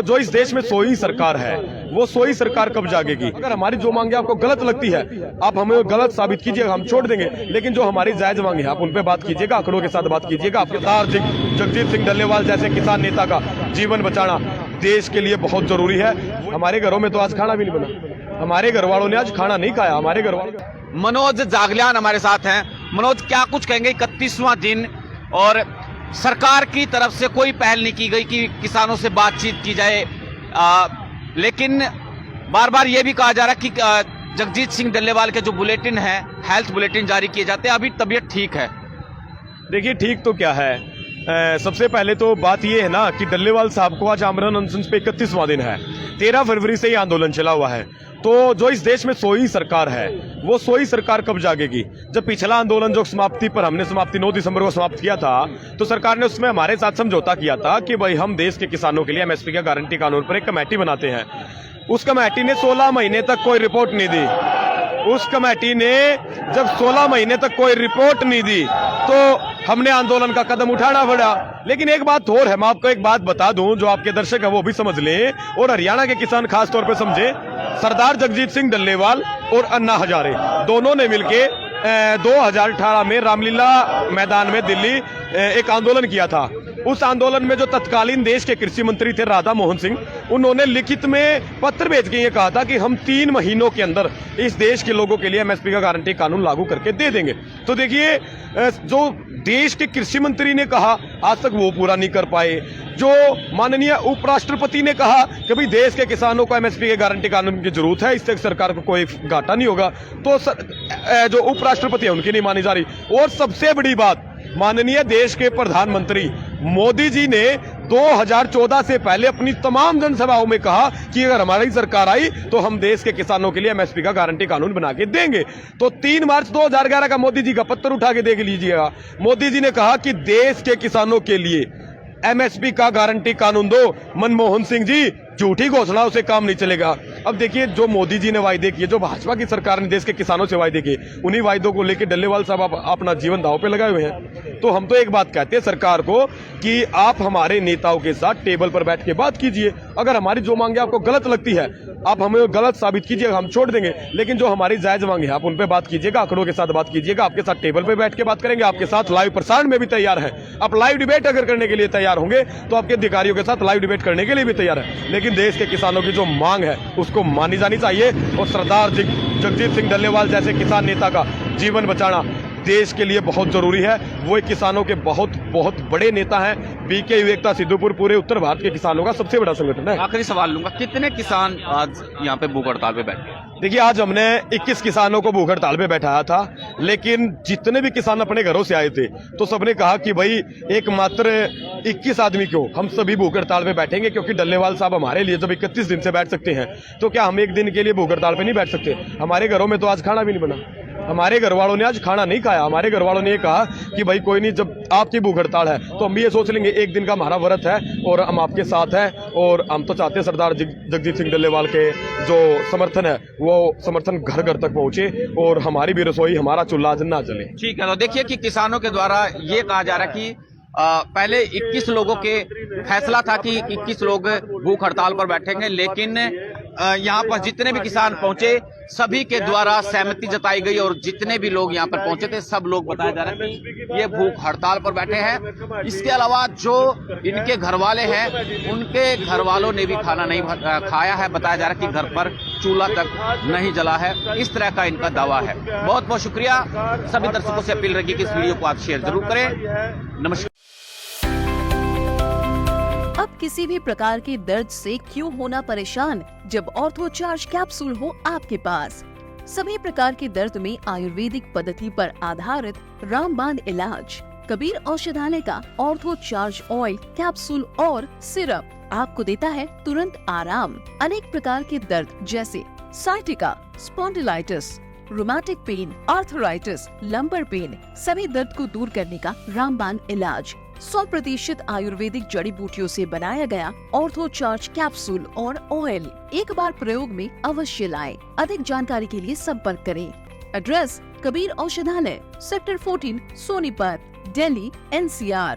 जो इस देश में सोई सरकार है, वो सोई सरकार कब जागेगी? अगर हमारी जो मांगे आपको गलत लगती है, आप हमें गलत साबित कीजिएगा, हम छोड़ देंगे। लेकिन जो हमारी जायज मांगे हैं, आप उन पे बात कीजिएगा, आंकड़ों के साथ बात कीजिएगा। आपके जगजीत सिंह डल्लेवाल जैसे किसान नेता का जीवन बचाना देश के लिए बहुत जरूरी है। हमारे घरों में तो आज खाना भी नहीं बना, हमारे घर वालों ने आज खाना नहीं खाया। हमारे घर वालों मनोज जागलियान हमारे साथ हैं। मनोज, क्या कुछ कहेंगे? 31वां दिन और सरकार की तरफ से कोई पहल नहीं की गई कि किसानों से बातचीत की जाए, लेकिन बार बार ये भी कहा जा रहा है कि जगजीत सिंह डल्लेवाल के जो बुलेटिन है, हेल्थ बुलेटिन जारी किए जाते हैं, अभी तबीयत ठीक है। देखिए, ठीक तो क्या है, सबसे पहले तो बात यह है ना कि डल्लेवाल साहब को आज आमरण अनशन पे 31वां दिन है। 13 फरवरी से ये आंदोलन चला हुआ है। तो जो इस देश में सोई सरकार है, वो सोई सरकार कब जागेगी? जब पिछला आंदोलन जो समाप्ति पर हमने समाप्ति 9 दिसंबर को समाप्त किया था, तो सरकार ने उसमें हमारे साथ समझौता किया था कि भाई हम देश के किसानों के लिए एमएसपी का गारंटी कानून पर एक कमेटी बनाते हैं। उस कमेटी ने 16 महीने तक कोई रिपोर्ट नहीं दी। उस कमेटी ने जब 16 महीने तक कोई रिपोर्ट नहीं दी, तो हमने आंदोलन का कदम उठाना पड़ा। लेकिन एक बात और है, मैं आपको एक बात बता दूं, जो आपके दर्शक है वो भी समझ लें और हरियाणा के किसान खास तौर पे समझे। सरदार जगजीत सिंह डल्लेवाल और अन्ना हजारे दोनों ने मिलके 2018 में रामलीला मैदान में दिल्ली एक आंदोलन किया था। उस आंदोलन में जो तत्कालीन देश के कृषि मंत्री थे राधा मोहन सिंह, उन्होंने लिखित में पत्र भेज के ये कहा था कि हम 3 महीनों के अंदर इस देश के लोगों के लिए एमएसपी का गारंटी कानून लागू करके दे देंगे। तो देखिए, जो देश के कृषि मंत्री ने कहा, आज तक वो पूरा नहीं कर पाए। जो माननीय उपराष्ट्रपति ने कहा कि भाई देश के किसानों को एमएसपी के गारंटी कानून की जरूरत है, इससे सरकार को कोई घाटा नहीं होगा, तो जो उपराष्ट्रपति है उनकी नहीं मानी जा रही। और सबसे बड़ी बात, माननीय देश के प्रधानमंत्री मोदी जी ने 2014 से पहले अपनी तमाम जनसभाओं में कहा कि अगर हमारी सरकार आई तो हम देश के किसानों के लिए एमएसपी का गारंटी कानून बना के देंगे। तो 3 मार्च 2011 का मोदी जी का पत्र उठा के देख लीजिएगा। मोदी जी ने कहा कि देश के किसानों के लिए एमएसपी का गारंटी कानून दो। मनमोहन सिंह जी, झूठी घोषणाओं से काम नहीं चलेगा। अब देखिए, जो मोदी जी ने वायदे किए, जो भाजपा की सरकार ने देश के किसानों से वायदे किए, उन्हीं वायदों को लेकर डल्लेवाल साहब अपना जीवन दांव पे लगाए हुए हैं। तो हम तो एक बात कहते हैं सरकार को कि आप हमारे नेताओं के साथ टेबल पर बैठ के बात कीजिए। अगर हमारी जो मांगे आपको गलत लगती है, आप हमें गलत साबित कीजिएगा, हम छोड़ देंगे। लेकिन जो हमारी जायज मांगे हैं, आप उन पे बात कीजिएगा, आंकड़ों के साथ बात कीजिएगा। आपके साथ टेबल पे बैठ के बात करेंगे, आपके साथ लाइव प्रसारण में भी तैयार है। आप लाइव डिबेट अगर करने के लिए तैयार होंगे तो आपके अधिकारियों के साथ लाइव डिबेट करने के लिए भी तैयार है। लेकिन देश के किसानों की जो मांग है उसको मानी जानी चाहिए। और सरदार जगजीत सिंह डल्लेवाल जैसे किसान नेता का जीवन बचाना देश के लिए बहुत जरूरी है। वो एक किसानों के बहुत बहुत बड़े नेता हैं। बीके विवेकता सिद्धूपुर पूरे उत्तर भारत के किसानों का सबसे बड़ा संगठन है। आखिरी सवाल लूंगा, कितने किसान आज यहाँ पे भूख हड़ताल पे बैठे? देखिए, आज हमने 21 किसानों को भूख हड़ताल पे बैठाया था, लेकिन जितने भी किसान अपने घरों से आए थे तो सबने कहा कि भाई एकमात्र 21 आदमी क्यों, हम सभी भूख हड़ताल पे बैठेंगे, क्योंकि डल्लेवाल साहब हमारे लिए जब 31 दिन से बैठ सकते हैं तो क्या हम एक दिन के लिए भूख हड़ताल पे नहीं बैठ सकते? हमारे घरों में तो आज खाना भी नहीं बना, हमारे घर वालों ने आज खाना नहीं खाया। हमारे घर वालों ने ये कहा कि भाई कोई नहीं, जब आपकी भूख हड़ताल है तो हम भी ये सोच लेंगे एक दिन का हमारा व्रत है और हम आपके साथ हैं। और हम तो चाहते हैं सरदार जगजीत सिंह डल्लेवाल के जो समर्थन है वो समर्थन घर घर तक पहुंचे और हमारी भी रसोई, हमारा चूल्हा ना जले। ठीक है, तो देखिए कि किसानों के द्वारा ये कहा जा रहा है कि पहले 21 लोगों के फैसला था कि 21 लोग भूख हड़ताल पर बैठेंगे, लेकिन यहाँ पर जितने भी किसान पहुंचे सभी के द्वारा सहमति जताई गई और जितने भी लोग यहाँ पर पहुंचे थे सब लोग बताया जा रहा है कि ये भूख हड़ताल पर बैठे हैं। इसके अलावा जो इनके घर वाले हैं, उनके घर वालों ने भी खाना नहीं खाया है। बताया जा रहा है कि घर पर चूल्हा तक नहीं जला है। इस तरह का इनका दावा है। बहुत बहुत शुक्रिया। सभी दर्शकों से अपील रहेगी कि इस वीडियो को आप शेयर जरूर करें। नमस्कार। अब किसी भी प्रकार के दर्द से क्यों होना परेशान, जब ऑर्थो चार्ज कैप्सूल हो आपके पास। सभी प्रकार के दर्द में आयुर्वेदिक पद्धति पर आधारित रामबाण इलाज। कबीर औषधालय का ऑर्थो चार्ज ऑयल, कैप्सूल और सिरप आपको देता है तुरंत आराम। अनेक प्रकार के दर्द जैसे sciatica, spondylitis, rheumatic pain, arthritis, lumbar pain, सभी दर्द को दूर करने का रामबाण इलाज। 100% आयुर्वेदिक जड़ी बूटियों से बनाया गया ऑर्थो चार्ज कैप्सूल और ऑयल एक बार प्रयोग में अवश्य लाएं। अधिक जानकारी के लिए संपर्क करें। एड्रेस: कबीर औषधालय, सेक्टर 14, सोनीपत, दिल्ली, NCR।